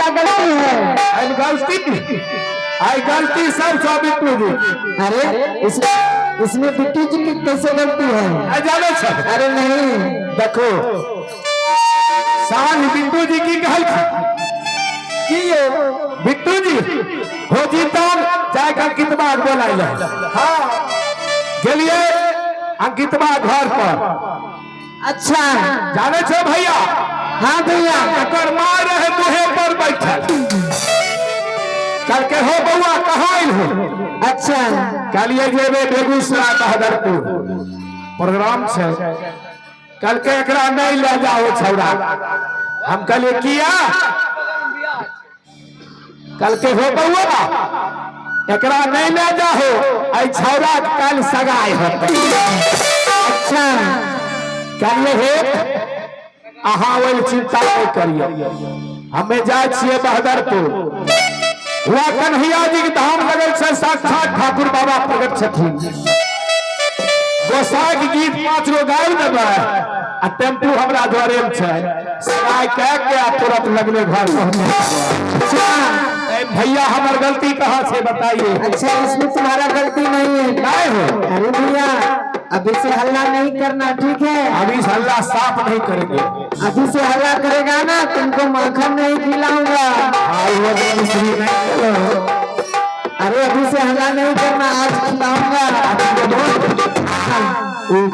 क्या गलती है? गलती सब बिट्टू जी। अरे इसमें बिट्टू जी की कैसे गलती है? जाने अरे नहीं, देखो साल बिट्टू जी की कहल कि ये बिट्टू जी हो जीता जाए अंकितबा बोला जाए। हाँ गेलिए अंकितबा घर पर। अच्छा जाने छो भैया? हाँ भैया। एकर माँ रहे मुहे पर बैठल। कल के हो बउआ कहाँ हो? अच्छा कलिए जेबे बेगूसराय बहादुरपुर प्रोग्राम छे। कल के एकरा नहीं ले जाओ छौड़ा। हम कल किया कल के हो बउआ एकरा नहीं ले जाओ आई छौड़ा कल सगाई होते। अच्छा कलिए हे अहाँ वो चिंता नहीं करिए। हमें जाए छिए बहादुरपुर। हुआ कन्हैया जी के धाम लगल से साक्षात ठाकुर बाबा प्रकट छथिन। गोसाई के गीत 5 गो गाय देबे आ टेम्पू हमरा द्वारे में छे। सगाई कह के तुरंत लगने घर पहुंचे। भैया हमार गलती कहाँ से बताइए? अच्छा इसमें तुम्हारा गलती नहीं है। नहीं हो। अरे भैया अभी से हल्ला नहीं करना, ठीक है? अभी से हल्ला साफ नहीं करेंगे। अभी से हल्ला करेगा ना तुमको माखन नहीं खिलाऊंगा। अरे अभी से हल्ला नहीं करना, आज खिलाऊंगा।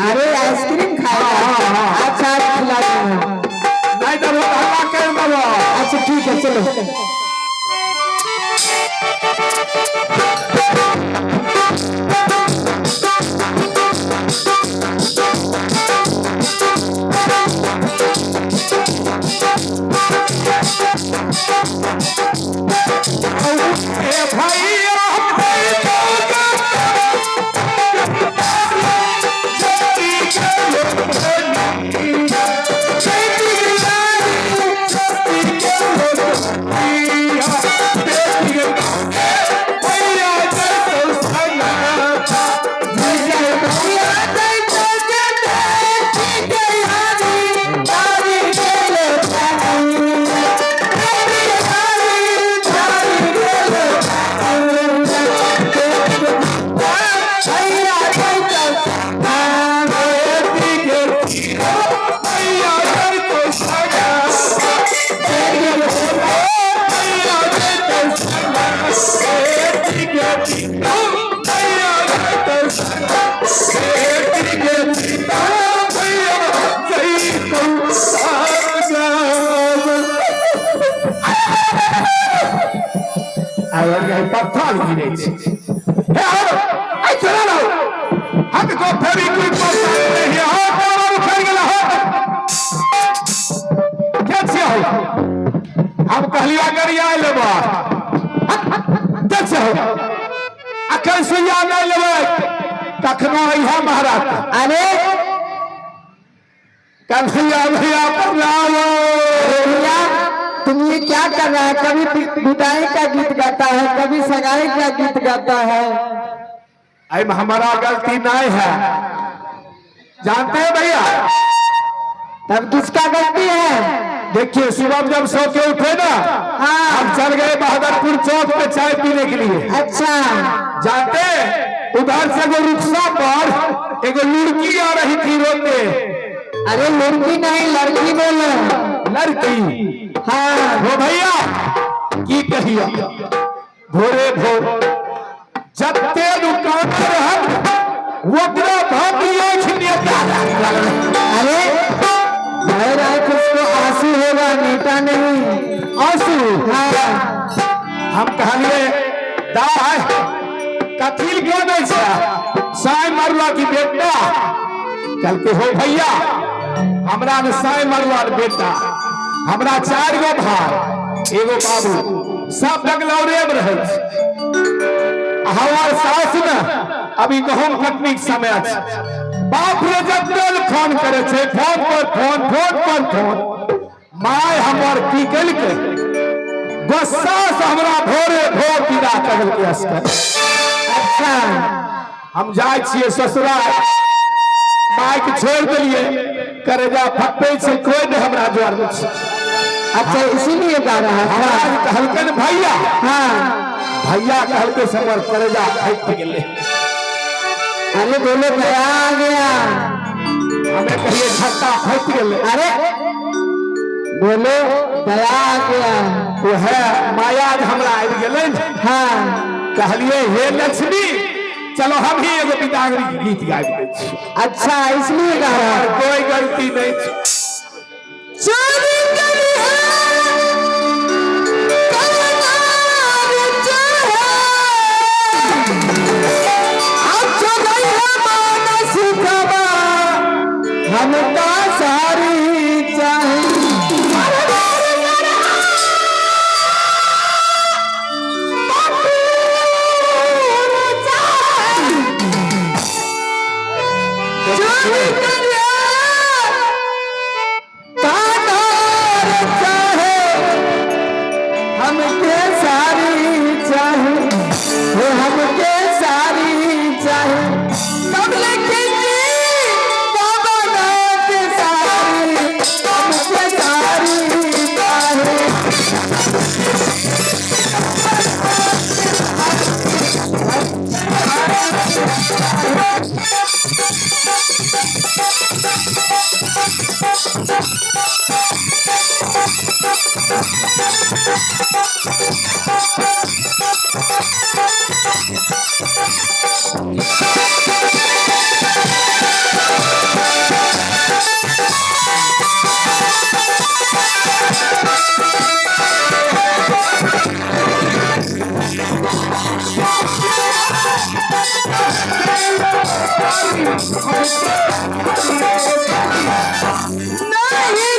अरे आइसक्रीम खाएगा। अच्छा आज खिला दूंगा। नहीं तो हल्ला कर दो। अच्छा ठीक है चलो। पत्थर गिरे हे आओ आई चला लो हमको फेरी कोई पता नहीं हो और उखड़ गेला हो कैसे हो? हम कहलिया करिया लेबा कैसे हो? अखन सुइया नहीं लेबे कखनो है महाराज। अरे कन्हैया भैया प्रणाम। भैया तुम ये क्या कर रहा है? कभी विदाई का गीत गाता है, कभी सगाई का गीत गाता है। आई हमारा गलती नहीं है, जानते हैं भैया? तब किसका गलती है? देखिए सुबह जब सो के उठे ना, हाँ हम चल गए बहादुरपुर चौक पे चाय पीने के लिए। अच्छा जानते उधर से वो रिक्शा पर एक लड़की आ रही थी रोते। अरे लड़की नहीं लड़की बोलो। लड़की? हाँ हो भैया की कहिया भोरे भोर जत्ते दुकान रहत वकरा भागियो छिनिया। अरे भाई रात उसको आंसू होगा, मीठा नहीं। आंसू? हाँ हम कहलिए दाई कथिल क्यों नहीं छा? साई मरुआ की बेटा कल के हो भैया हमरा में साई मरुआ बेटा। हमरा 4 गो भाई एगो बाबू सब बंगलौरे में रहे। हमार सास ने अभी गहूम कटनी के समय बाप रे जब फोन करे छे, फोन पर फोन माय हमर टिकल के गुस्सा से हमरा भोरे भोर विदा कर के अस्कर। अच्छा हम जाए छिए ससुराल, माय के छोड़ दिलिए करेजा फटे से कोई नहीं हमरा जोर में। अच्छा इसीलिए गा रहा था। महाराज कहलकन भैया, हाँ भैया कहलके समर करेजा फट गेले। अरे बोलो गया आ गया, हमें कहिए झट्टा फट गेले। अरे बोलो दया आ गया। वो है माया हमरा आबि गेले। हाँ कहलिए हे लक्ष्मी चलो हम ही एगो बिदागरी के गीत गाबि दै छी। अच्छा इसलिए गा रहा और है। कोई गलती नहीं छै। चोरी करी है, कलनार चाहे, अच्छा नहीं है मानस कबा, हमका सारी चाहे। चोरी करी है, कलनार चाहे, हमके सारी चाहे, वो हमके सारी चाहे। कमले की जी, बाबा नाथ सारी, हमके सारी चाहे। नहीं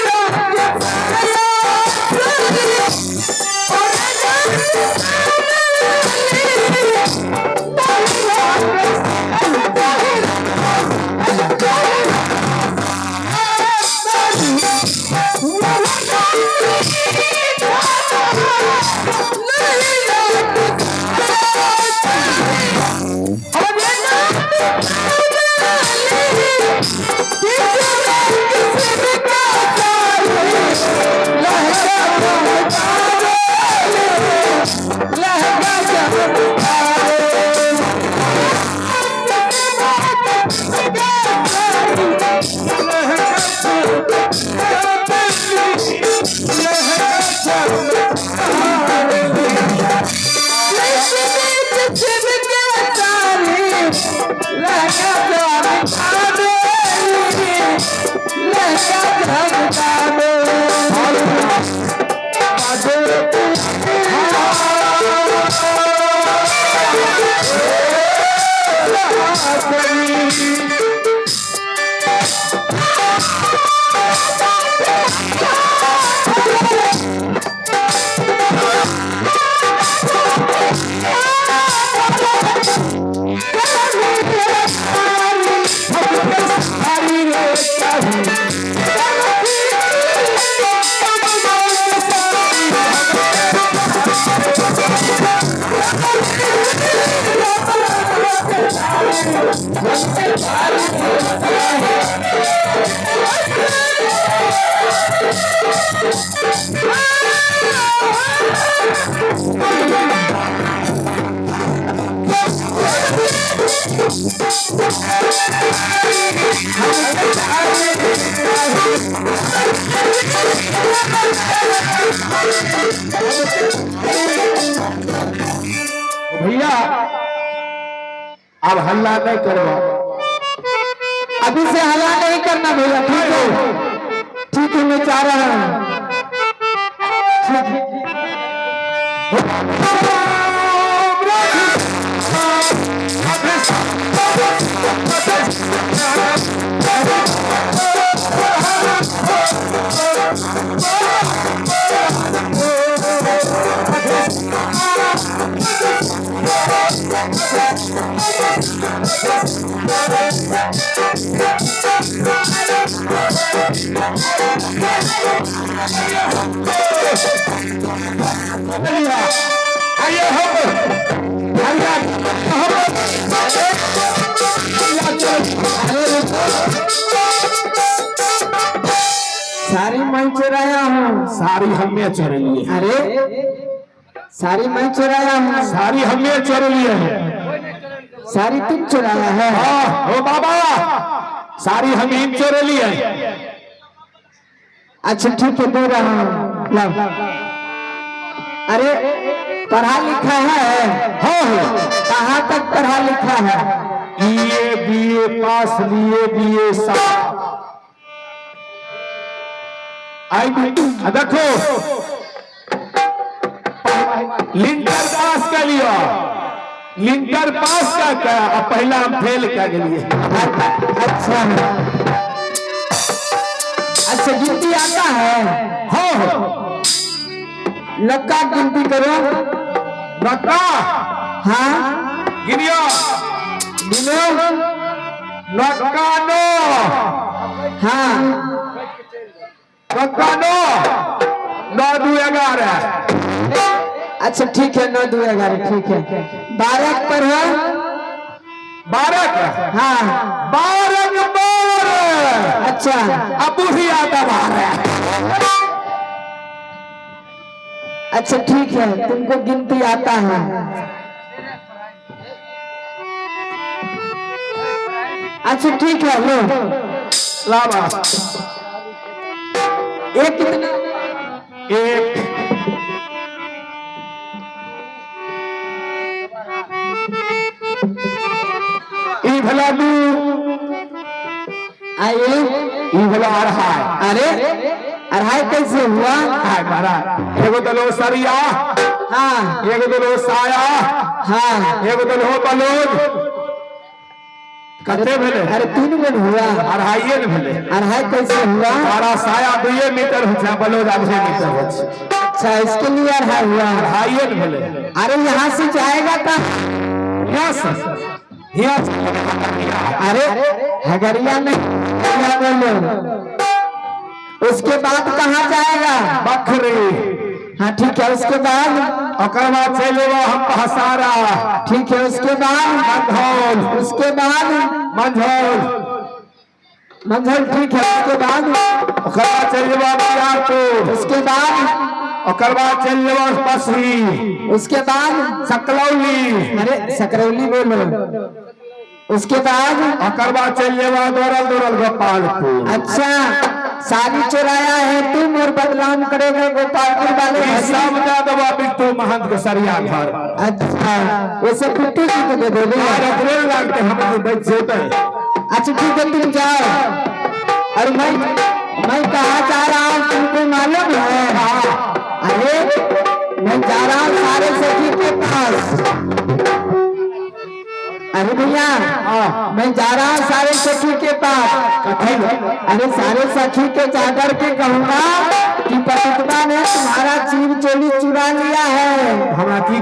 भैया अब हल्ला नहीं करवा। अभी से हल्ला नहीं करना भैया, ठीक है? ठीक है मैं चाह रहा हूँ। ठीक है। सारी मैं चुराया हूँ। सारी हमें चोर लिए। अरे सारी मैं चुराया हूँ। सारी हमें चोर लिए है। सारी तुम चुराया है। हाँ, ओ बाबा, सारी हम ही चोर लिए। अच्छा ठीक है, दे रहा हूँ, लो। अरे पढ़ा लिखा है? हाँ, कहाँ तक पढ़ा लिखा है? बीए पास लिए, बीए साफ। आई देखो, लिंटर पास कर लिया, लिंटर पास कर अब पहला हम फेल कर लिए। अच्छा अच्छा, गिनती आता है? हाँ, लक्का गिनती करो। लक्का? हाँ गिनियो। गिनो। लक्का नो। हाँ लक्का नो। 9 2 11। अच्छा ठीक है, 9 2 11, ठीक है। 12 पर है? 12। हाँ 12। अच्छा अब ही आता 12। अच्छा ठीक है, तुमको गिनती आता है। अच्छा ठीक है, लो। लावा। एक कितना? एक। ई भला 2। आइए। ई भला 2.5। अरे 2.5 कैसे हुआ? हाय महाराज, एगो दलो सरिया, हाँ एगो दलो साया, हाँ। एगो दलो बलोद। कते भेले? अरे 3 गुण हुआ। 2.5 न भेले। 2.5 कैसे हुआ? हमारा साया 2 मीटर हो छै, बलोद 2 मीटर हो छै। अच्छा, इसके लिए 2.5 हुआ। 2.5 न भेले। अरे यहाँ से जाएगा तो यहाँ से अरे हगरिया में क्या बोलो, उसके बाद कहाँ जाएगा? बखरी। हाँ ठीक है, उसके बाद? ओकर बाद चले हम हसारा। ठीक है, उसके बाद? मंझौल। उसके बाद? मंझौल। मंझौल ठीक है, उसके बाद? ओकर बाद चले बिहारपुर। उसके बाद? ओकर बाद चले बसरी। उसके बाद? सकलौली। अरे सकरौली बोलो। उसके बाद? ओकर बाद चले दौड़ल दौड़ल गोपालपुर। अच्छा, सारी चुराया है तुम और बदनाम करेगा गोपालपुर वाले। सब दे दबा बिट्टू महंत के सरिया घर। अच्छा, वो सब बिट्टू जी को दे दोगे? लगते हम बच जेते। अच्छा ठीक है, तुम जाओ। और मैं कहाँ जा रहा हूँ तुमको मालूम है? अरे मैं जा रहा हूँ सारे सखी के पास। अरे भैया, मैं जा रहा हूँ सारे सखी के पास। अरे सारे सखी के जाकर के कहूँगा कि पतितवा ने तुम्हारा चीर चोली चुरा लिया है। हमरा की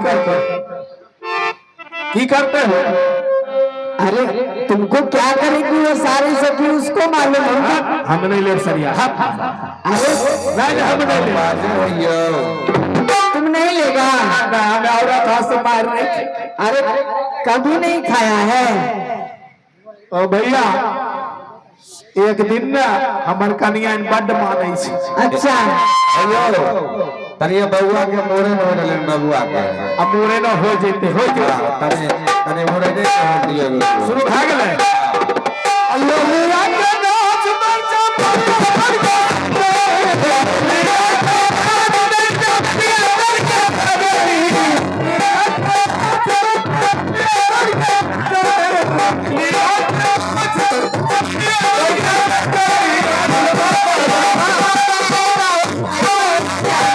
करते हो? अरे तुमको क्या करेगी वो सारी सखी, उसको मालूम होगा। हम नहीं ले सरिया। अरे नहीं, हम नहीं ले। तुम नहीं लेगा? हमें औरत हाथ से मार रही। अरे कभी नहीं खाया है? ओ भैया, एक दिन ना हमर कनिया बड्ड मानै छै। अच्छा हेलो, तनिया बउआ के मोरे न हो रहले बबुआ के। अब मोरे न हो जेते, हो जेते। तने तने मोरे दे हो दियो। शुरू भ गेलै। अल्लाह के नाच बचा Yeah.